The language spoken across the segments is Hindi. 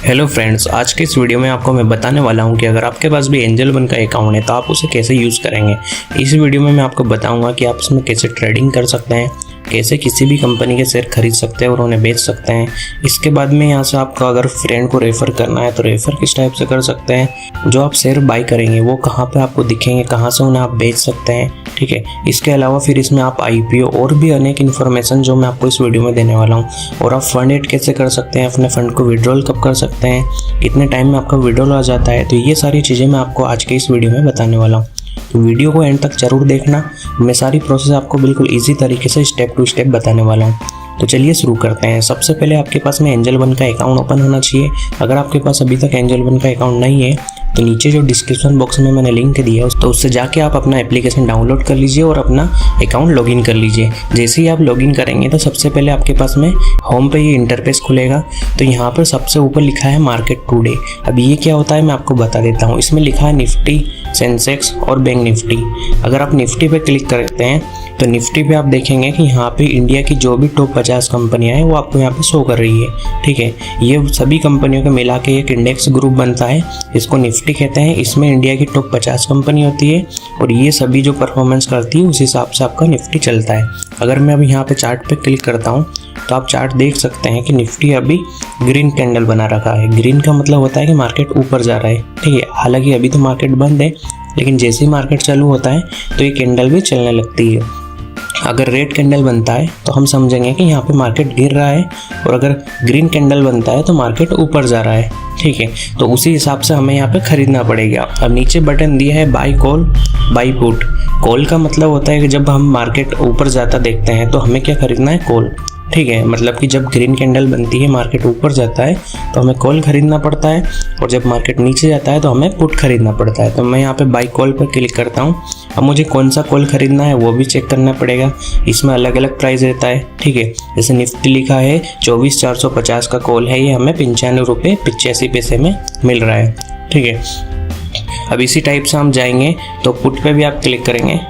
हेलो फ्रेंड्स, आज के इस वीडियो में आपको मैं बताने वाला हूं कि अगर आपके पास भी एंजल वन का अकाउंट है तो आप उसे कैसे यूज़ करेंगे। इस वीडियो में मैं आपको बताऊंगा कि आप इसमें कैसे ट्रेडिंग कर सकते हैं, कैसे किसी भी कंपनी के शेयर खरीद सकते हैं और उन्हें बेच सकते हैं। इसके बाद में यहाँ से आपको अगर फ्रेंड को रेफ़र करना है तो रेफ़र किस टाइप से कर सकते हैं, जो आप शेयर बाई करेंगे वो कहाँ पे आपको दिखेंगे, कहाँ से उन्हें आप बेच सकते हैं। ठीक है, इसके अलावा फिर इसमें आप IPO और भी अनेक इन्फॉर्मेशन जो मैं आपको इस वीडियो में देने वाला हूँ। और आप फंड ऐड कैसे कर सकते हैं, अपने फंड को विड्रॉल कब कर सकते हैं, कितने टाइम में आपका विड्रॉल आ जाता है, तो ये सारी चीज़ें मैं आपको आज के इस वीडियो में बताने वाला हूँ। तो वीडियो को एंड तक जरूर देखना, मैं सारी प्रोसेस आपको बिल्कुल इजी तरीके से स्टेप टू स्टेप बताने वाला हूँ। तो चलिए शुरू करते हैं। सबसे पहले आपके पास में एंजल वन का अकाउंट ओपन होना चाहिए। अगर आपके पास अभी तक एंजल वन का अकाउंट नहीं है तो नीचे जो डिस्क्रिप्शन बॉक्स में मैंने लिंक दिया है तो उससे जाके आप अपना एप्लीकेशन डाउनलोड कर लीजिए और अपना अकाउंट लॉगिन कर लीजिए। जैसे ही आप लॉगिन करेंगे तो सबसे पहले आपके पास में होम पे ये इंटरफेस खुलेगा। तो यहाँ पर सबसे ऊपर लिखा है मार्केट टुडे। अब ये क्या होता है मैं आपको बता देता हूँ। इसमें लिखा है निफ्टी, सेंसेक्स और बैंक निफ्टी। अगर आप निफ्टी पे क्लिक करते हैं तो निफ्टी पे आप देखेंगे कि यहाँ पे इंडिया की जो भी टॉप 50 कंपनियां हैं वो आपको यहाँ पे शो कर रही है। ठीक है, ये सभी कंपनियों को मिला के एक इंडेक्स ग्रुप बनता है, इसको निफ्टी कहते हैं। इसमें इंडिया की टॉप 50 कंपनी होती है और ये सभी जो परफॉर्मेंस करती है उस हिसाब से आपका निफ्टी चलता है। अगर मैं अभी यहाँ पे चार्ट पे क्लिक करता हूँ तो आप चार्ट देख सकते हैं कि निफ्टी अभी ग्रीन कैंडल बना रखा है। ग्रीन का मतलब होता है कि मार्केट ऊपर जा रहा है। ठीक है, हालांकि अभी तो मार्केट बंद है, लेकिन जैसे ही मार्केट चालू होता है तो ये कैंडल भी चलने लगती है। अगर रेड कैंडल बनता है तो हम समझेंगे कि यहाँ पे मार्केट गिर रहा है, और अगर ग्रीन कैंडल बनता है तो मार्केट ऊपर जा रहा है। ठीक है, तो उसी हिसाब से हमें यहाँ पे खरीदना पड़ेगा। अब नीचे बटन दिया है by call, by put. Call का मतलब होता है कि जब हम मार्केट ऊपर जाता देखते हैं तो हमें क्या खरीदना है, कॉल। ठीक है, मतलब कि जब ग्रीन कैंडल बनती है, मार्केट ऊपर जाता है तो हमें कॉल खरीदना पड़ता है, और जब मार्केट नीचे जाता है तो हमें पुट खरीदना पड़ता है। तो मैं यहाँ पे बाई कॉल पर क्लिक करता हूँ। अब मुझे कौन सा कॉल खरीदना है वो भी चेक करना पड़ेगा। इसमें अलग अलग प्राइस रहता है। ठीक है, जैसे निफ्टी लिखा है 24,450 का कॉल है, ये हमें 95 रुपये 85 पैसे में मिल रहा है। ठीक है, अब इसी टाइप से हम जाएंगे तो पुट पे भी आप क्लिक करेंगे।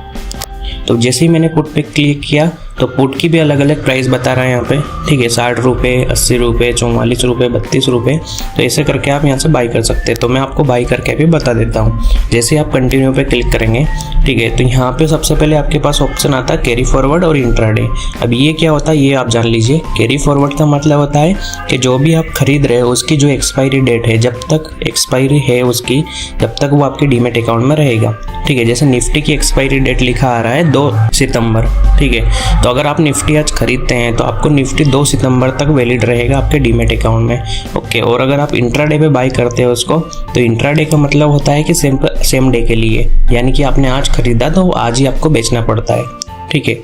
तो जैसे ही मैंने पुट पे क्लिक किया तो पुट की भी अलग अलग प्राइस बता रहा है यहाँ पे। ठीक है, 60 रुपये, 80 रुपये, 44 रुपये, 32 रुपये। तो ऐसे करके आप यहाँ से बाई कर सकते हैं। तो मैं आपको बाई करके भी बता देता हूँ। जैसे आप कंटिन्यू पे क्लिक करेंगे, ठीक है, तो यहाँ पे सबसे पहले आपके पास ऑप्शन आता है कैरी फॉरवर्ड और इंट्राडे। अब ये क्या होता है ये आप जान लीजिए। कैरी फॉरवर्ड का मतलब होता है कि जो भी आप खरीद रहे हो उसकी जो एक्सपायरी डेट है, जब तक एक्सपायरी है उसकी, तब तक वो आपके डीमेट अकाउंट में रहेगा। ठीक है, जैसे निफ्टी की एक्सपायरी डेट लिखा आ रहा है 2 सितंबर। ठीक है, तो अगर आप निफ्टी आज खरीदते हैं तो आपको निफ्टी 2 सितंबर तक वैलिड रहेगा आपके डीमेट अकाउंट में। ओके, और अगर आप इंट्राडे पे बाई करते हो उसको, तो इंट्राडे का मतलब होता है कि सेम डे के लिए, यानी कि आपने आज खरीदा तो आज ही आपको बेचना पड़ता है। ठीक है,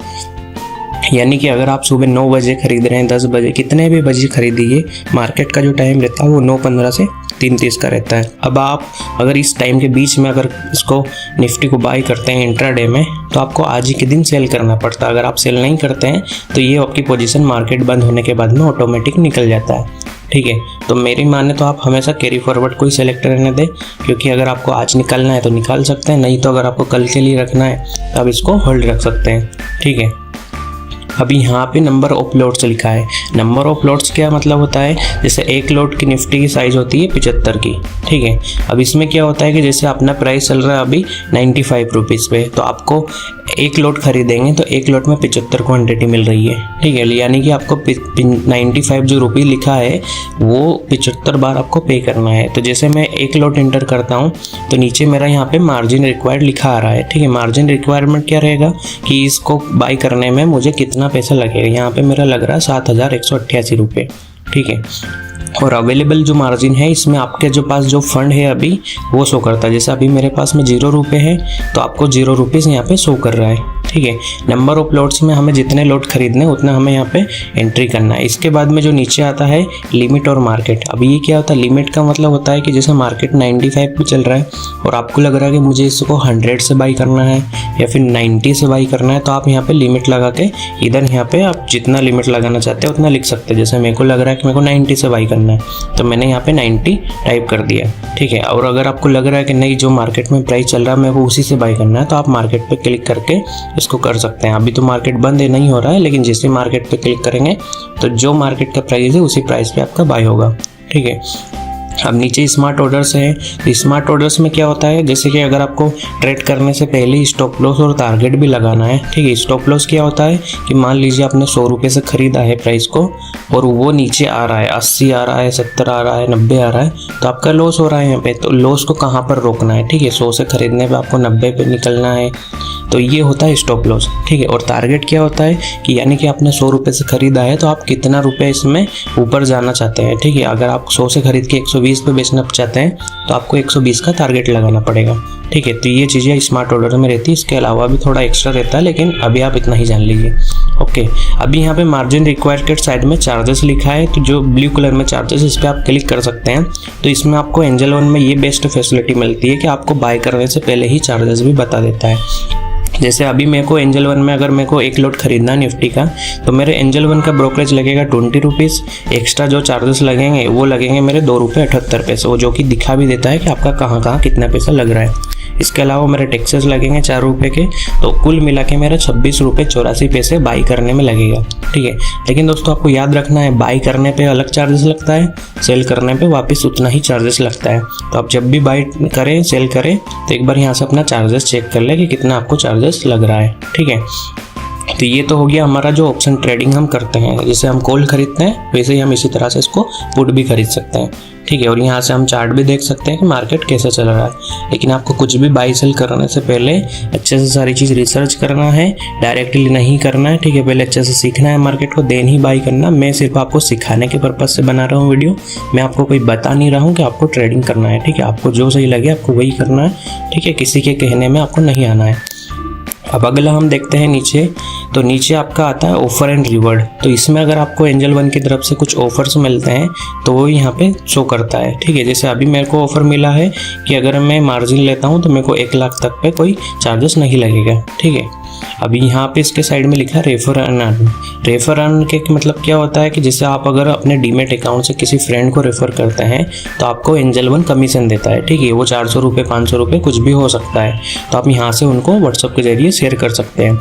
यानी कि अगर आप सुबह 9 बजे खरीद रहे हैं, 10 बजे, कितने भी बजे खरीदिए, मार्केट का जो टाइम रहता है वो 9:15 से 3:30 का रहता है। अब आप अगर इस टाइम के बीच में अगर इसको निफ्टी को बाई करते हैं इंट्राडे में तो आपको आज ही के दिन सेल करना पड़ता है। अगर आप सेल नहीं करते हैं तो ये आपकी पोजीशन मार्केट बंद होने के बाद में ऑटोमेटिक निकल जाता है। ठीक है, तो मेरी माने तो आप हमेशा कैरी फॉरवर्ड को ही सेलेक्ट रहने दें, क्योंकि अगर आपको आज निकालना है तो निकाल सकते हैं, नहीं तो अगर आपको कल के लिए रखना है तो आप इसको होल्ड रख सकते हैं। ठीक है, अभी यहाँ पे नंबर ऑफ लॉट्स लिखा है। नंबर ऑफ लॉट्स क्या मतलब होता है, जैसे एक लॉट की निफ्टी की साइज़ होती है 75 की। ठीक है, अब इसमें क्या होता है कि जैसे अपना प्राइस चल रहा है अभी 95 रुपीज़ पे, तो आपको एक लॉट खरीदेंगे तो एक लॉट में 75 क्वांटिटी मिल रही है। ठीक है, यानी कि आपको 95 जो रुपये लिखा है वो 75 बार आपको पे करना है। तो जैसे मैं एक लॉट एंटर करता हूँ तो नीचे मेरा यहाँ पे मार्जिन रिक्वायर्ड लिखा आ रहा है। ठीक है, मार्जिन रिक्वायरमेंट क्या रहेगा कि इसको बाई करने में मुझे कितना पैसा लगेगा। यहाँ पे मेरा लग रहा है 7,188 रुपये। ठीक है, और अवेलेबल जो मार्जिन है इसमें आपके जो पास जो फंड है अभी वो शो करता है। जैसे अभी मेरे पास में 0 रुपये है तो आपको 0 रुपीज़ यहाँ पे शो कर रहा है। ठीक है, नंबर ऑफ लॉट्स में हमें जितने लॉट खरीदने उतना हमें यहाँ पे एंट्री करना है। इसके बाद में जो नीचे आता है लिमिट और मार्केट। अब ये क्या होता है, लिमिट का मतलब होता है कि जैसे मार्केट 95 पे चल रहा है और आपको लग रहा है कि मुझे इसको 100 से बाई करना है या फिर 90 से बाई करना है, तो आप यहाँ पे लिमिट लगा के इधर यहाँ पे आप जितना लिमिट लगाना चाहते हैं उतना लिख सकते हैं। जैसे मेरे को लग रहा है कि मेरे को 90 से बाई करना है तो मैंने यहाँ पे 90 टाइप कर दिया। ठीक है, और अगर आपको लग रहा है कि नहीं जो मार्केट में प्राइस चल रहा है मेरे को उसी से बाई करना है तो आप मार्केट पे क्लिक करके इसको कर सकते हैं। अभी तो मार्केट बंद है, नहीं हो रहा है, लेकिन जैसे मार्केट पे क्लिक करेंगे तो जो मार्केट का प्राइस है उसी प्राइस पे आपका बाई होगा। ठीक है, अब नीचे स्मार्ट ऑर्डर्स है। तो स्मार्ट ऑर्डर्स में क्या होता है, जैसे कि अगर आपको ट्रेड करने से पहले स्टॉप लॉस और टारगेट भी लगाना है, ठीक है। स्टॉप लॉस क्या होता है कि मान लीजिए आपने 100 रुपये से खरीदा है प्राइस को और वो नीचे आ रहा है, 80 आ रहा है, 70 आ रहा है, 90 आ रहा है, तो आपका लॉस हो रहा है यहाँ पे। तो लॉस को कहाँ पर रोकना है, ठीक है। 100 से खरीदने पे आपको 90 पे निकलना है, तो ये होता है स्टॉप लॉस, ठीक है। और टारगेट क्या होता है कि यानी कि आपने 100 रुपये से खरीदा है तो आप कितना रुपये इसमें ऊपर जाना चाहते हैं, ठीक है। अगर आप 100 से खरीद के 120 पे बेचना चाहते हैं तो आपको 120 का टारगेट लगाना पड़ेगा, ठीक है। तो ये चीज़ें स्मार्ट ऑर्डर में रहती है। इसके अलावा भी थोड़ा एक्स्ट्रा रहता है, लेकिन अभी आप इतना ही जान लीजिए। ओके, अभी यहाँ पे मार्जिन रिक्वायर्ड के साइड में चार्जेस लिखा है, तो जो ब्लू कलर में चार्जेस, इस पर आप क्लिक कर सकते हैं। तो इसमें आपको एंजल वन में ये बेस्ट फैसिलिटी मिलती है कि आपको बाय करने से पहले ही चार्जेस भी बता देता है। जैसे अभी मेरे को एंजल वन में अगर मेरे को 1 लॉट खरीदना है निफ्टी का, तो मेरे एंजल वन का ब्रोकरेज लगेगा 20 रुपीज़। एक्स्ट्रा जो चार्जेस लगेंगे वो लगेंगे मेरे 2 रुपये 78 पैसे, वो जो कि दिखा भी देता है कि आपका कहाँ कहाँ कितना पैसा लग रहा है। इसके अलावा मेरे टैक्सेस लगेंगे 4 रुपये के, तो कुल मिला के मेरा 26 रुपये 84 पैसे बाई करने में लगेगा, ठीक है। लेकिन दोस्तों आपको याद रखना है, बाई करने पे अलग चार्जेस लगता है, सेल करने पे वापस उतना ही चार्जेस लगता है। तो आप जब भी बाई करें, सेल करें, तो एक बार यहाँ से अपना चार्जेस चेक कर लें कि कितना आपको चार्जेस लग रहा है, ठीक है। तो ये तो हो गया हमारा जो ऑप्शन ट्रेडिंग हम करते हैं। जैसे हम कॉल खरीदते हैं वैसे ही हम इसी तरह से इसको पुट भी खरीद सकते हैं, ठीक है। और यहाँ से हम चार्ट भी देख सकते हैं कि मार्केट कैसे चल रहा है। लेकिन आपको कुछ भी बाई सेल करने से पहले अच्छे से सारी चीज़ रिसर्च करना है, डायरेक्टली नहीं करना है, ठीक है। पहले अच्छे से सीखना है मार्केट को, देन ही बाई करना। मैं सिर्फ आपको सिखाने के पर्पज़ से बना रहा हूँ वीडियो, मैं आपको कोई बता नहीं रहा हूँ कि आपको ट्रेडिंग करना है, ठीक है। आपको जो सही लगे आपको वही करना है, ठीक है। किसी के कहने में आपको नहीं आना है। अब अगला हम देखते हैं नीचे, तो नीचे आपका आता है ऑफर एंड रिवॉर्ड। तो इसमें अगर आपको एंजल वन की तरफ से कुछ ऑफर्स मिलते हैं तो वो यहाँ पे शो करता है, ठीक है। जैसे अभी मेरे को ऑफर मिला है कि अगर मैं मार्जिन लेता हूँ तो मेरे को 1 लाख तक पे कोई चार्जेस नहीं लगेगा, ठीक है। अभी यहाँ पे इसके साइड में लिखा है refer and earn. Refer earn के मतलब क्या होता है कि जैसे आप अगर अपने डीमेट अकाउंट से किसी फ्रेंड को रेफर करते हैं तो आपको एंजल वन कमीशन देता है, ठीक है। वो 400 रुपये 500 रुपये कुछ भी हो सकता है, तो आप यहाँ से उनको व्हाट्सअप के जरिए शेयर कर सकते हैं।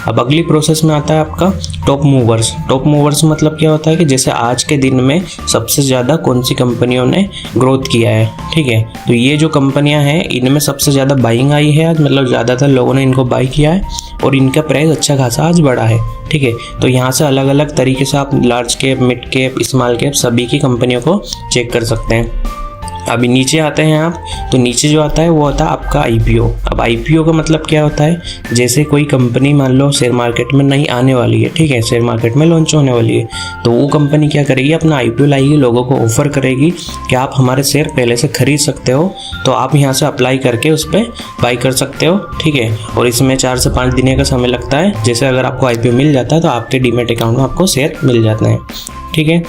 अब अगली प्रोसेस में आता है आपका टॉप मूवर्स। टॉप मूवर्स मतलब क्या होता है कि जैसे आज के दिन में सबसे ज़्यादा कौन सी कंपनियों ने ग्रोथ किया है, ठीक है। तो ये जो कंपनियां हैं इनमें सबसे ज़्यादा बाइंग आई है आज, मतलब ज़्यादातर लोगों ने इनको बाई किया है और इनका प्राइस अच्छा खासा आज बढ़ा है, ठीक है। तो यहाँ से अलग अलग तरीके से आप large cap, mid cap, small cap सभी की कंपनियों को चेक कर सकते हैं। अभी नीचे आते हैं आप, तो नीचे जो आता है वो होता है आपका आईपीओ। अब आईपीओ का मतलब क्या होता है, जैसे कोई कंपनी मान लो शेयर मार्केट में नई आने वाली है, ठीक है, शेयर मार्केट में लॉन्च होने वाली है, तो वो कंपनी क्या करेगी, अपना आईपीओ लाएगी, लोगों को ऑफर करेगी कि आप हमारे शेयर पहले से खरीद सकते हो, तो आप यहाँ से अप्लाई करके उस पर बाई कर सकते हो, ठीक है। और इसमें 4 से 5 दिन का समय लगता है। जैसे अगर आपको आईपीओ मिल जाता है तो आपके डीमेट अकाउंट में आपको शेयर मिल जाते हैं, ठीक है।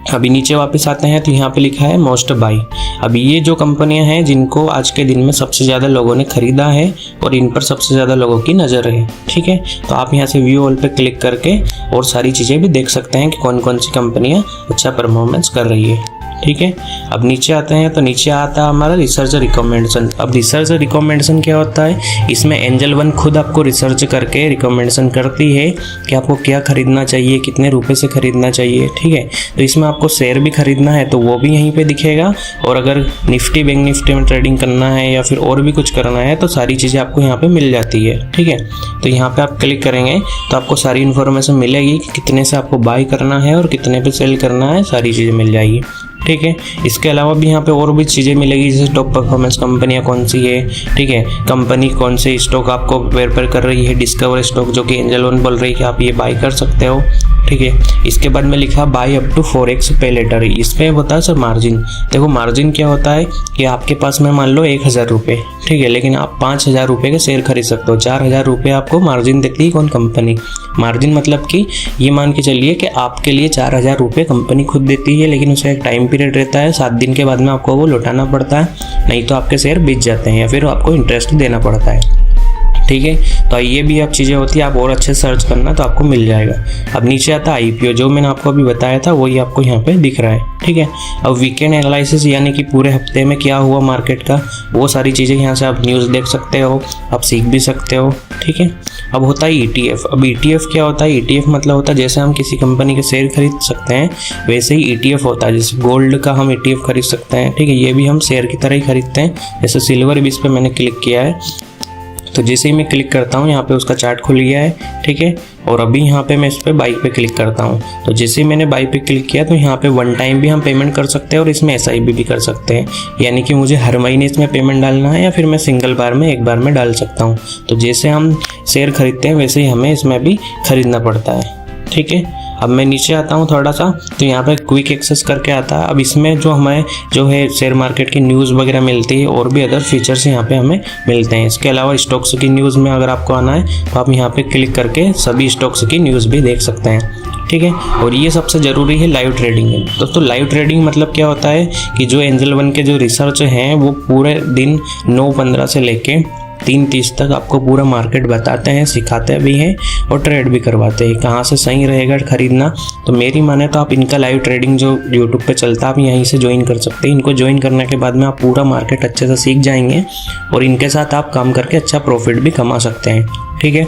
अभी नीचे वापस आते हैं तो यहाँ पे लिखा है मोस्ट बाई। अभी ये जो कंपनियां हैं जिनको आज के दिन में सबसे ज़्यादा लोगों ने खरीदा है और इन पर सबसे ज़्यादा लोगों की नज़र है, ठीक है। तो आप यहाँ से व्यू ऑल पे क्लिक करके और सारी चीज़ें भी देख सकते हैं कि कौन कौन सी कंपनियां अच्छा परफॉर्मेंस कर रही है, ठीक है। अब नीचे आते हैं तो नीचे आता है हमारा रिसर्च रिकमेंडेशन। अब रिसर्च रिकमेंडेशन क्या होता है, इसमें एंजल वन खुद आपको रिसर्च करके रिकमेंडेशन करती है कि आपको क्या खरीदना चाहिए, कितने रुपए से खरीदना चाहिए, ठीक है। तो इसमें आपको शेयर भी खरीदना है तो वो भी यहीं पे दिखेगा, और अगर निफ्टी बैंक निफ्टी में ट्रेडिंग करना है या फिर और भी कुछ करना है तो सारी चीज़ें आपको यहाँ पे मिल जाती है, ठीक है। तो यहाँ पे आप क्लिक करेंगे तो आपको सारी इन्फॉर्मेशन मिलेगी कि कितने से आपको बाई करना है और कितने पे सेल करना है, सारी चीज़ें मिल जाएगी, ठीक है। इसके अलावा भी यहाँ पे और भी चीज़ें मिलेगी, जैसे टॉप परफॉर्मेंस कंपनियाँ कौन सी है, ठीक है, कंपनी कौन से स्टॉक आपको प्रेफर कर रही है, डिस्कवर स्टॉक जो कि एंजल वन बोल रही है कि आप ये बाई कर सकते हो, ठीक है। इसके बाद में लिखा बाई अप टू 4x पे लेटर। इसमें होता है सर मार्जिन। देखो मार्जिन क्या होता है कि आपके पास में मान लो 1000 रुपये, ठीक है, लेकिन आप 5000 रुपये के शेयर खरीद सकते हो। 4000 रुपये आपको मार्जिन देती है कौन, कंपनी। मार्जिन मतलब कि ये मान के चलिए कि आपके लिए 4000 रुपये कंपनी खुद देती है, लेकिन उसका एक टाइम पीरियड रहता है, 7 दिन के बाद में आपको वो लौटाना पड़ता है, नहीं तो आपके शेयर बेच जाते हैं या फिर आपको इंटरेस्ट देना पड़ता है। ठीक है। तो ये भी अब चीज़ें होती है, आप और अच्छे सर्च करना तो आपको मिल जाएगा। अब नीचे आता है IPO, जो मैंने आपको अभी बताया था वही आपको यहाँ पे दिख रहा है, ठीक है। अब वीकेंड एनालिसिस यानी कि पूरे हफ्ते में क्या हुआ मार्केट का, वो सारी चीज़ें यहाँ से आप न्यूज़ देख सकते हो, आप सीख भी सकते हो, ठीक है। अब होता है ETF। अब ETF क्या होता है? ETF मतलब होता है जैसे हम किसी कंपनी के शेयर खरीद सकते हैं वैसे ही ETF होता है। जैसे गोल्ड का हम ETF खरीद सकते हैं, ठीक है, ये भी हम शेयर की तरह ही खरीदते हैं। जैसे सिल्वर भी इस पर मैंने क्लिक किया है, तो जैसे ही मैं क्लिक करता हूँ यहाँ पे उसका चार्ट खुल गया है, ठीक है। और अभी यहाँ पे मैं इस पर बाई पे क्लिक करता हूँ, तो जैसे ही मैंने बाई पे क्लिक किया तो यहाँ पे वन टाइम भी हम पेमेंट कर सकते हैं और इसमें SIP भी कर सकते हैं, यानी कि मुझे हर महीने इसमें पेमेंट डालना है या फिर मैं सिंगल बार में एक बार में डाल सकता हूँ। तो जैसे हम शेयर खरीदते हैं वैसे ही हमें इसमें भी खरीदना पड़ता है, ठीक है। अब मैं नीचे आता हूँ थोड़ा सा, तो यहाँ पे क्विक एक्सेस करके आता है। अब इसमें जो हमें जो है शेयर मार्केट की न्यूज़ वगैरह मिलती है और भी अदर फीचर्स यहाँ पे हमें मिलते हैं। इसके अलावा स्टॉक्स की न्यूज़ में अगर आपको आना है तो आप यहाँ पे क्लिक करके सभी स्टॉक्स की न्यूज़ भी देख सकते हैं, ठीक है। और ये सबसे ज़रूरी है लाइव ट्रेडिंग है। दोस्तों लाइव ट्रेडिंग मतलब क्या होता है कि जो एंजल वन के जो रिसर्च हैं वो पूरे दिन 9:15 से लेके 3:30 तक आपको पूरा मार्केट बताते हैं, सिखाते भी हैं और ट्रेड भी करवाते हैं, कहाँ से सही रहेगा खरीदना। तो मेरी माने तो आप इनका लाइव ट्रेडिंग जो यूट्यूब पे चलता है आप यहीं से ज्वाइन कर सकते हैं। इनको ज्वाइन करने के बाद में आप पूरा मार्केट अच्छे से सीख जाएंगे और इनके साथ आप काम करके अच्छा प्रॉफिट भी कमा सकते हैं, ठीक है।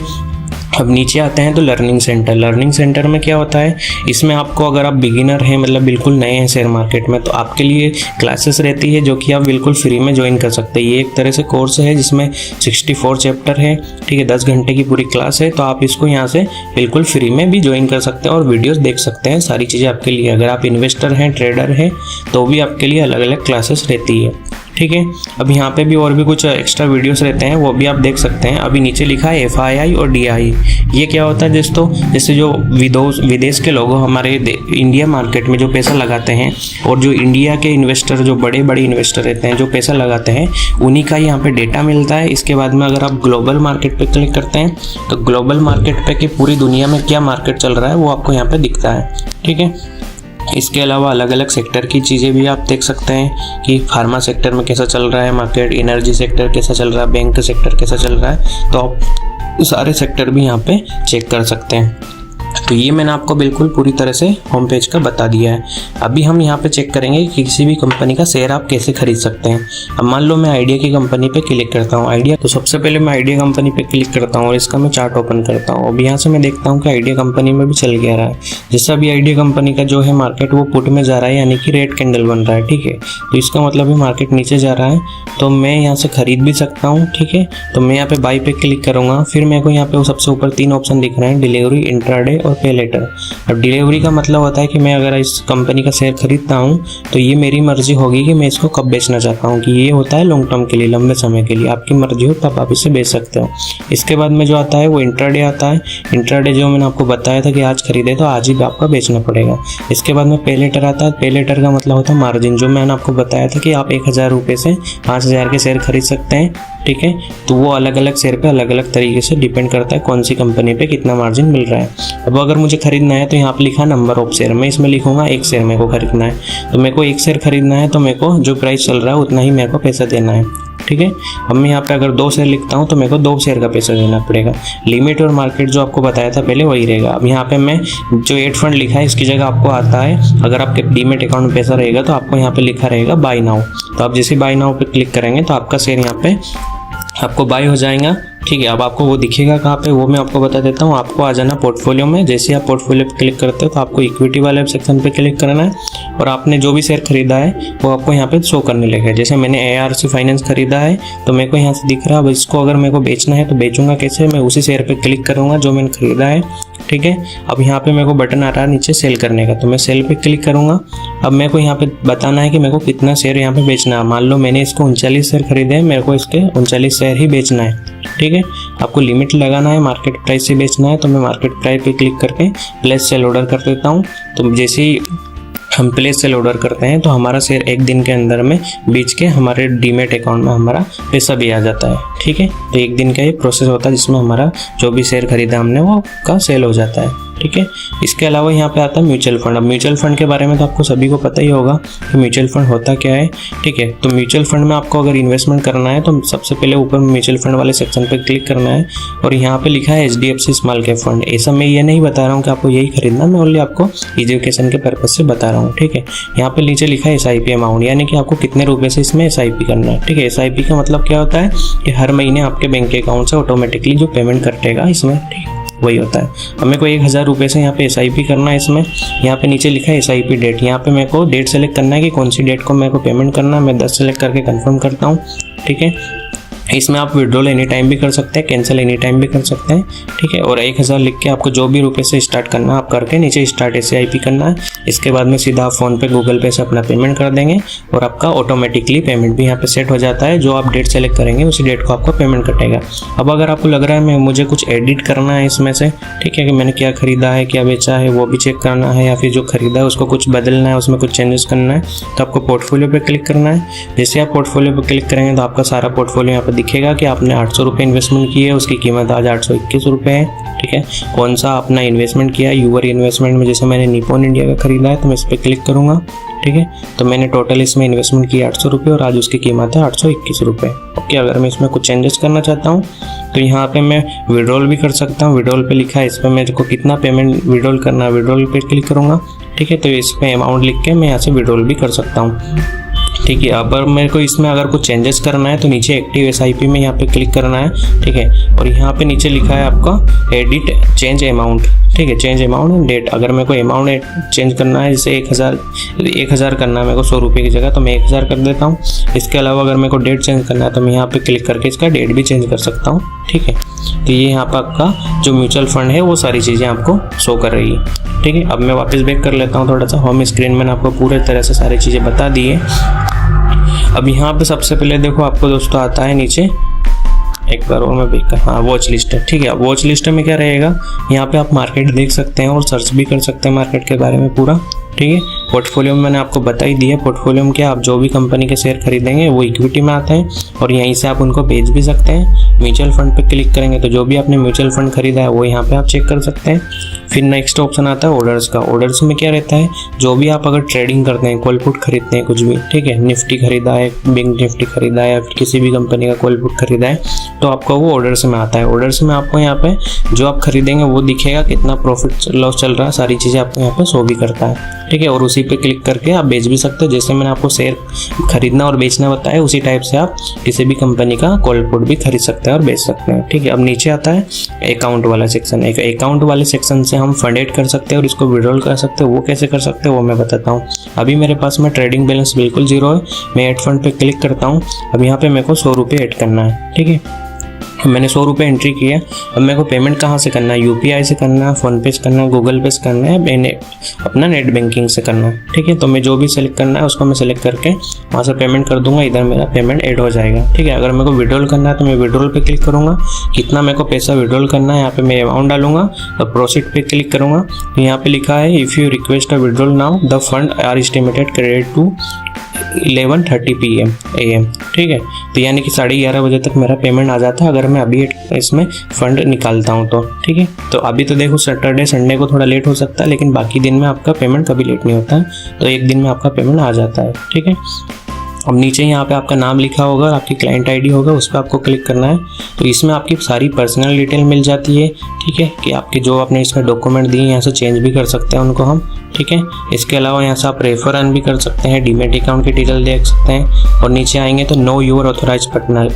अब नीचे आते हैं तो लर्निंग सेंटर। लर्निंग सेंटर में क्या होता है, इसमें आपको अगर आप बिगिनर हैं मतलब बिल्कुल नए हैं शेयर मार्केट में, तो आपके लिए क्लासेस रहती है जो कि आप बिल्कुल फ्री में ज्वाइन कर सकते हैं। ये एक तरह से कोर्स है जिसमें 64 चैप्टर है, ठीक है, 10 घंटे की पूरी क्लास है। तो आप इसको यहाँ से बिल्कुल फ्री में भी ज्वाइन कर सकते हैं और वीडियोज़ देख सकते हैं, सारी चीज़ें आपके लिए। अगर आप इन्वेस्टर हैं, ट्रेडर हैं, तो भी आपके लिए अलग अलग क्लासेस रहती है, ठीक है। अब यहाँ पे भी और भी कुछ एक्स्ट्रा वीडियोस रहते हैं, वो भी आप देख सकते हैं। अभी नीचे लिखा है FII और DII। ये क्या होता है दोस्तों, जैसे जो विदेश के लोग हमारे इंडिया मार्केट में जो पैसा लगाते हैं और जो इंडिया के इन्वेस्टर जो बड़े बड़े इन्वेस्टर रहते हैं जो पैसा लगाते हैं उन्हीं का यहाँ पे डेटा मिलता है। इसके बाद में अगर आप ग्लोबल मार्केट पे क्लिक करते हैं तो ग्लोबल मार्केट पे कि पूरी दुनिया में क्या मार्केट चल रहा है वो आपको यहाँ पे दिखता है, ठीक है। इसके अलावा अलग अलग सेक्टर की चीज़ें भी आप देख सकते हैं कि फार्मा सेक्टर में कैसा चल रहा है मार्केट, एनर्जी सेक्टर कैसा चल रहा है, बैंक सेक्टर कैसा चल रहा है, तो आप सारे सेक्टर भी यहाँ पे चेक कर सकते हैं। तो ये मैंने आपको बिल्कुल पूरी तरह से होम पेज का बता दिया है। अभी हम यहाँ पे चेक करेंगे कि किसी भी कंपनी का शेयर आप कैसे खरीद सकते हैं। अब मान लो मैं आइडिया की कंपनी पे क्लिक करता हूँ, आइडिया, तो सबसे पहले मैं आइडिया कंपनी पे क्लिक करता हूँ और इसका मैं चार्ट ओपन करता हूँ। अब यहाँ से मैं देखता हूँ कि आइडिया कंपनी में भी चल गया रहा है। जैसे अभी आइडिया कंपनी का जो है मार्केट वो पुट में जा रहा है, यानी कि रेड कैंडल बन रहा है, ठीक है। तो इसका मतलब है मार्केट नीचे जा रहा है, तो मैं यहाँ से खरीद भी सकता हूँ, ठीक है। तो मैं यहाँ पे बाई पे क्लिक करूँगा, फिर मेरे को यहाँ पे वो सबसे ऊपर 3 ऑप्शन दिख रहे हैं, डिलीवरी, इंट्राडे और पे लेटर। अब डिलीवरी का मतलब होता है कि मैं अगर इस कंपनी का शेयर खरीदता हूँ तो ये मेरी मर्जी होगी कि मैं इसको कब बेचना चाहता हूँ, कि ये होता है लॉन्ग टर्म के लिए, लंबे समय के लिए, आपकी मर्जी हो तब आप इसे बेच सकते हो। इसके बाद में जो आता है वो इंट्राडे आता है। इंट्राडे जो मैंने आपको बताया था कि आज खरीदे तो आज ही आपका बेचना पड़ेगा। इसके बाद में पे लेटर आता है। पे लेटर का मतलब होता है मार्जिन, जो मैंने आपको बताया था कि आप 1000 रुपये से 5000 के शेयर खरीद सकते हैं, ठीक है। तो वो अलग अलग शेयर पे अलग अलग तरीके से डिपेंड करता है कौन सी कंपनी पे कितना मार्जिन मिल रहा है। अब अगर मुझे खरीदना है तो यहाँ पे लिखा नंबर ऑफ शेयर, मैं इसमें लिखूंगा 1 शेयर मेरे को खरीदना है। तो मेरे को 1 शेयर खरीदना है तो मेरे को जो प्राइस चल रहा है उतना ही मेरे को पैसा देना है, ठीक है। अब मैं यहाँ पे अगर 2 शेयर लिखता हूँ तो मेरे को 2 शेयर का पैसा देना पड़ेगा। लिमिट और मार्केट जो आपको बताया था पहले वही रहेगा। अब यहाँ पे मैं जो 8 फंड लिखा है इसकी जगह आपको आता है, अगर आपके डीमेट अकाउंट में पैसा रहेगा तो आपको यहाँ पे लिखा रहेगा बाय नाउ। तो आप जैसे बाय नाउ पे क्लिक करेंगे तो आपका शेयर यहाँ पे आपको बाय हो जाएगा, ठीक है। अब आपको वो दिखेगा कहाँ पे वो मैं आपको बता देता हूँ। आपको आ जाना पोर्टफोलियो में। जैसे आप पोर्टफोलियो पे क्लिक करते हो तो आपको इक्विटी वाले सेक्शन पे क्लिक करना है और आपने जो भी शेयर खरीदा है वो आपको यहाँ पे शो करने लगेगा। जैसे मैंने ARC फाइनेंस खरीदा है तो मेरे को यहाँ से दिख रहा है। अब इसको अगर मेरे को बेचना है तो बेचूंगा कैसे, मैं उसी शेयर पे क्लिक करूँगा जो मैंने खरीदा है, ठीक है। अब यहाँ पे मेरे को बटन आ रहा है नीचे सेल करने का, तो मैं सेल पे क्लिक करूँगा। अब मेरे को यहाँ पे बताना है कि मेरे को कितना शेयर यहाँ पे बेचना है। मान लो मैंने इसको 39 शेयर खरीदे हैं, मेरे को इसके 39 शेयर ही बेचना है, ठीक है। आपको लिमिट लगाना है, मार्केट प्राइस से बेचना है, तो मैं मार्केट प्राइस पे क्लिक करके प्लेस सेल ऑर्डर कर देता हूँ। तो जैसे ही हम प्लेस सेल ऑर्डर करते हैं तो हमारा शेयर 1 दिन के अंदर में बेच के हमारे डीमेट अकाउंट में हमारा पैसा भी आ जाता है, ठीक है। तो 1 दिन का ये प्रोसेस होता है जिसमें हमारा जो भी शेयर खरीदा हमने वो का सेल हो जाता है। ठीक है। इसके अलावा यहाँ पे आता है म्यूचुअल फंड। अब म्यूचुअल फंड के बारे में तो आपको सभी को पता ही होगा कि म्यूचुअल फंड होता क्या है, ठीक है। तो म्यूचुअल फंड में आपको अगर इन्वेस्टमेंट करना है तो सबसे पहले ऊपर म्यूचुअल फंड वाले सेक्शन पे क्लिक करना है और यहाँ पे लिखा है HDFC स्मॉल कैप फंड। ऐसा मैं ये नहीं बता रहा हूँ कि आपको यही खरीदना, मैं ओनली आपको एजुकेशन के पर्पज से बता रहा हूँ, ठीक है। यहाँ पे नीचे लिखा है SIP अमाउंट, यानी कि आपको कितने रुपए से इसमें SIP करना है, ठीक है। SIP का मतलब क्या होता है कि हर महीने आपके बैंक अकाउंट से ऑटोमेटिकली जो पेमेंट कटेगा इसमें, ठीक है, वही होता है। अब मेरे को 1000 रुपये से यहाँ पे SIP करना है इसमें। यहाँ पे नीचे लिखा है SIP डेट, यहाँ पे मेरे को डेट सेलेक्ट करना है कि कौन सी डेट को मेरे को पेमेंट करना है। मैं 10 सेलेक्ट करके कंफर्म करता हूँ, ठीक है। इसमें आप विड्रॉल एनी टाइम भी कर सकते हैं, कैंसिल एनी टाइम भी कर सकते हैं, ठीक है। और 1000 लिख के आपको जो भी रुपए से स्टार्ट करना है आप करके नीचे स्टार्ट SIP करना है। इसके बाद में सीधा आप फ़ोन पे गूगल पे से अपना पेमेंट कर देंगे और आपका ऑटोमेटिकली पेमेंट भी यहाँ पे सेट हो जाता है। जो आप डेट सेलेक्ट करेंगे उसी डेट को आपको पेमेंट कटेगा। अब अगर आपको लग रहा है मुझे कुछ एडिट करना है इसमें से, ठीक है, कि मैंने क्या खरीदा है क्या बेचा है वो भी चेक करना है, या फिर जो खरीदा है उसको कुछ बदलना है, उसमें कुछ चेंजेस करना है, तो आपको पोर्टफोलियो पे क्लिक करना है। जैसे आप पोर्टफोलियो पे क्लिक करेंगे तो आपका सारा पोर्टफोलियो यहाँ पे दिखेगा कि आपने 800 रुपये इन्वेस्टमेंट की है, उसकी कीमत आज 821 रुपये है, ठीक है। कौन सा अपना इन्वेस्टमेंट किया है, यूवर इन्वेस्टमेंट में जैसे मैंने निपॉन इंडिया का खरीदा है तो मैं इस पर क्लिक करूँगा, ठीक है। तो मैंने टोटल इसमें इन्वेस्टमेंट की 800 रुपये और आज उसकी कीमत है 821 रुपये। ओके, अगर मैं इसमें कुछ चेंजेस करना चाहता हूँ तो यहाँ पे मैं विड्रॉल भी कर सकता हूँ। विड्रॉल पे लिखा है, इस पर मेरे को कितना पेमेंट विड्रॉल करना है, विड्रॉल पे क्लिक करूँगा, ठीक है। तो इस पर अमाउंट लिख के मैं यहाँ से विड्रॉल भी कर सकता हूँ, ठीक है। अब मेरे को इसमें अगर कुछ चेंजेस करना है तो नीचे एक्टिव SIP में यहाँ पे क्लिक करना है, ठीक है। और यहाँ पे नीचे लिखा है आपका एडिट चेंज अमाउंट, ठीक है, चेंज अमाउंट एंड डेट। अगर मेरे को अमाउंट चेंज करना है, जैसे 1000 करना है मेरे को 100 रुपये की जगह, तो मैं 1000 कर देता हूँ। इसके अलावा अगर मेरे को डेट चेंज करना है तो मैं यहाँ पे क्लिक करके इसका डेट भी चेंज कर सकता हूँ, ठीक है। तो ये यहाँ पर आपका जो म्यूचुअल फंड है वो सारी चीज़ें आपको शो कर रही है, ठीक है। अब मैं वापस बैक कर लेता हूँ थोड़ा सा। होम स्क्रीन मैंने आपको पूरे तरह से सारी चीज़ें बता दी है। अब यहाँ पे सबसे पहले देखो आपको दोस्तों आता है नीचे, एक बार और मैं देखकर, हाँ, वॉच लिस्ट है, ठीक है। वॉच लिस्ट में क्या रहेगा, यहाँ पे आप मार्केट देख सकते हैं और सर्च भी कर सकते हैं मार्केट के बारे में पूरा, ठीक है। पोर्टफोलियो में मैंने आपको बता ही दिया। पोर्टफोलियो में क्या, आप जो भी कंपनी के शेयर खरीदेंगे वो इक्विटी में आते हैं और यहीं से आप उनको बेच भी सकते हैं। म्यूचुअल फंड पे क्लिक करेंगे तो जो भी आपने म्यूचुअल फंड खरीदा है वो यहाँ पे आप चेक कर सकते हैं। फिर नेक्स्ट ऑप्शन आता है ऑर्डर्स का। ऑर्डर्स में क्या रहता है, जो भी आप अगर ट्रेडिंग करते हैं, कॉल पुट खरीदते हैं कुछ भी, ठीक है, निफ्टी खरीदा है, बैंक निफ्टी खरीदा है या फिर किसी भी कंपनी का कॉल पुट खरीदा है, तो आपको वो ऑर्डर्स में आता है। ऑर्डर्स में आपको यहाँ पे जो आप खरीदेंगे वो दिखेगा, कितना प्रॉफिट लॉस चल रहा है, सारी चीज़ें आपको यहाँ पे शो भी करता है, ठीक है। और उसी पे क्लिक करके आप बेच भी सकते हो। जैसे मैंने आपको शेयर खरीदना और बेचना बताया, उसी टाइप से आप किसी भी कंपनी का कॉल पुट भी खरीद सकते हैं और बेच सकते हैं, ठीक है। अब नीचे आता है अकाउंट वाला सेक्शन। एक अकाउंट वाले सेक्शन से हम फंड ऐड कर सकते हैं और इसको विड्रॉल कर सकते हैं। वो कैसे कर सकते हैं वो मैं बताता हूँ। अभी मेरे पास में ट्रेडिंग बैलेंस बिल्कुल 0 है। मैं ऐड फंड पे क्लिक करता हूँ। अब यहाँ पे मेरे को 100 रुपये ऐड करना है, ठीक है। मैंने 100 रुपये एंट्री किया। अब मेरे को पेमेंट कहाँ से करना है, UPI से करना है, फ़ोनपे से करना है, गूगल पे से करना है, मैंने अपना नेट बैंकिंग से करना है, ठीक है। तो मैं जो भी सेलेक्ट करना है उसको मैं सेलेक्ट करके वहाँ से पेमेंट कर दूंगा, इधर मेरा पेमेंट ऐड हो जाएगा, ठीक है। अगर मेरे को विड्रॉल करना है तो मैं विड्रॉल पे क्लिक करूँगा, कितना मेरे को पैसा विड्रॉल करना है यहाँ पे मैं अमाउंट डालूंगा, तो प्रोसीड पे क्लिक करूँगा। तो यहाँ पे लिखा है if you request a withdrawal now the fund are estimated credit to 11:30 AM, ठीक है। तो यानी कि 11:30 बजे तक मेरा पेमेंट आ जाता है अगर मैं अभी इसमें फंड निकालता हूँ तो, ठीक है। तो अभी तो देखो सैटरडे संडे को थोड़ा लेट हो सकता है, लेकिन बाकी दिन में आपका पेमेंट कभी लेट नहीं होता है। तो एक दिन में आपका पेमेंट आ जाता है, ठीक है। अब नीचे यहाँ पे आपका नाम लिखा होगा और आपकी क्लाइंट आईडी होगा, उस पर आपको क्लिक करना है। तो इसमें आपकी सारी पर्सनल डिटेल मिल जाती है, ठीक है, कि आपके जो आपने इसमें डॉक्यूमेंट दिए यहाँ से चेंज भी कर सकते हैं उनको हम, ठीक है। इसके अलावा यहाँ से आप रेफर अर्न भी कर सकते हैं, डीमेट अकाउंट की डिटेल देख सकते हैं। और नीचे आएंगे तो नो योर ऑथोराइज पार्टनर,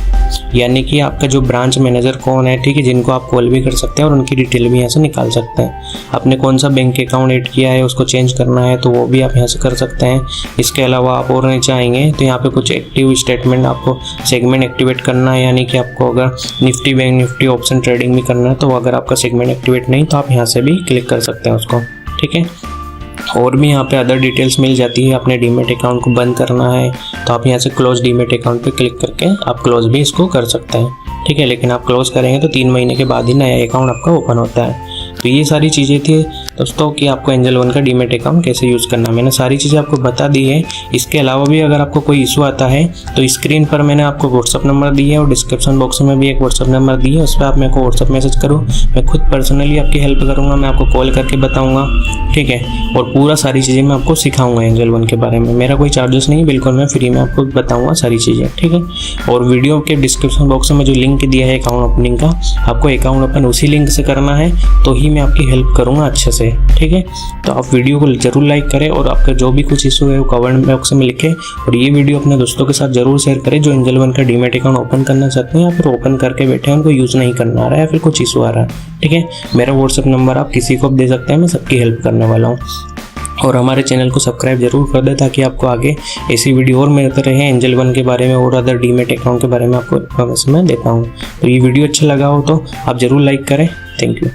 यानी कि आपका जो ब्रांच मैनेजर कौन है, ठीक है, जिनको आप कॉल भी कर सकते हैं और उनकी डिटेल भी यहाँ से निकाल सकते हैं। आपने कौन सा बैंक अकाउंट ऐड किया है उसको चेंज करना है तो वो भी आप यहाँ से कर सकते हैं। इसके अलावा आप और नीचे आएंगे तो यहाँ पे कुछ एक्टिव स्टेटमेंट, आपको सेगमेंट एक्टिवेट करना है, यानी कि आपको अगर Nifty bank Nifty option trading भी करना है तो अगर आपका सेगमेंट एक्टिवेट नहीं तो आप यहाँ से भी क्लिक कर सकते हैं उसको, ठीक है। और भी यहाँ पे अदर डिटेल्स मिल जाती है। अपने डीमेट अकाउंट को बंद करना है तो आप यहाँ से क्लोज डीमेट अकाउंट पे क्लिक करके आप क्लोज भी इसको कर सकते हैं, ठीक है। लेकिन आप क्लोज करेंगे तो 3 महीने के बाद ही नया अकाउंट आपका ओपन होता है। तो ये सारी चीज़ें थी दोस्तों कि आपको एंजल वन का डीमैट अकाउंट कैसे यूज़ करना है। मैंने सारी चीज़ें आपको बता दी है। इसके अलावा भी अगर आपको कोई इशू आता है तो स्क्रीन पर मैंने आपको व्हाट्सअप नंबर दिया है और डिस्क्रिप्शन बॉक्स में भी एक व्हाट्सअप नंबर दिया है, उस पर आप मेरे को व्हाट्सअप मैसेज करो, मैं खुद पर्सनली आपकी हेल्प करूँगा, मैं आपको कॉल करके बताऊँगा, ठीक है। और पूरा सारी चीज़ें मैं आपको सिखाऊंगा एंजल वन के बारे में। मेरा कोई चार्जेस नहीं, बिल्कुल मैं फ्री में आपको बताऊँगा सारी चीज़ें, ठीक है। और वीडियो के डिस्क्रिप्शन बॉक्स में जो लिंक दिया है अकाउंट ओपनिंग का, आपको अकाउंट ओपन उसी लिंक से करना है, तो ही मैं आपकी हेल्प करूँगा अच्छे से, ठीक है। तो आप वीडियो को जरूर लाइक करें और आपका जो भी कुछ इशू है वो कमेंट बॉक्स में लिखें, और ये वीडियो अपने दोस्तों के साथ जरूर शेयर करें जो एंजल वन का डीमैट अकाउंट ओपन करना चाहते हैं या फिर ओपन करके बैठे हैं, उनको यूज़ नहीं करना आ रहा है या फिर कुछ इशू आ रहा है, ठीक है। मेरा व्हाट्सअप नंबर आप किसी को भी दे सकते हैं, मैं सबकी हेल्प करने वाला हूँ। और हमारे चैनल को सब्सक्राइब जरूर कर दें ताकि आपको आगे ऐसी वीडियो और मिलते रहे एंजल वन के बारे में और अदर डीमैट अकाउंट के बारे में आपको इन्फॉर्मेशन मैं देता हूँ। तो ये वीडियो अच्छा लगा हो तो आप ज़रूर लाइक करें। Thank you.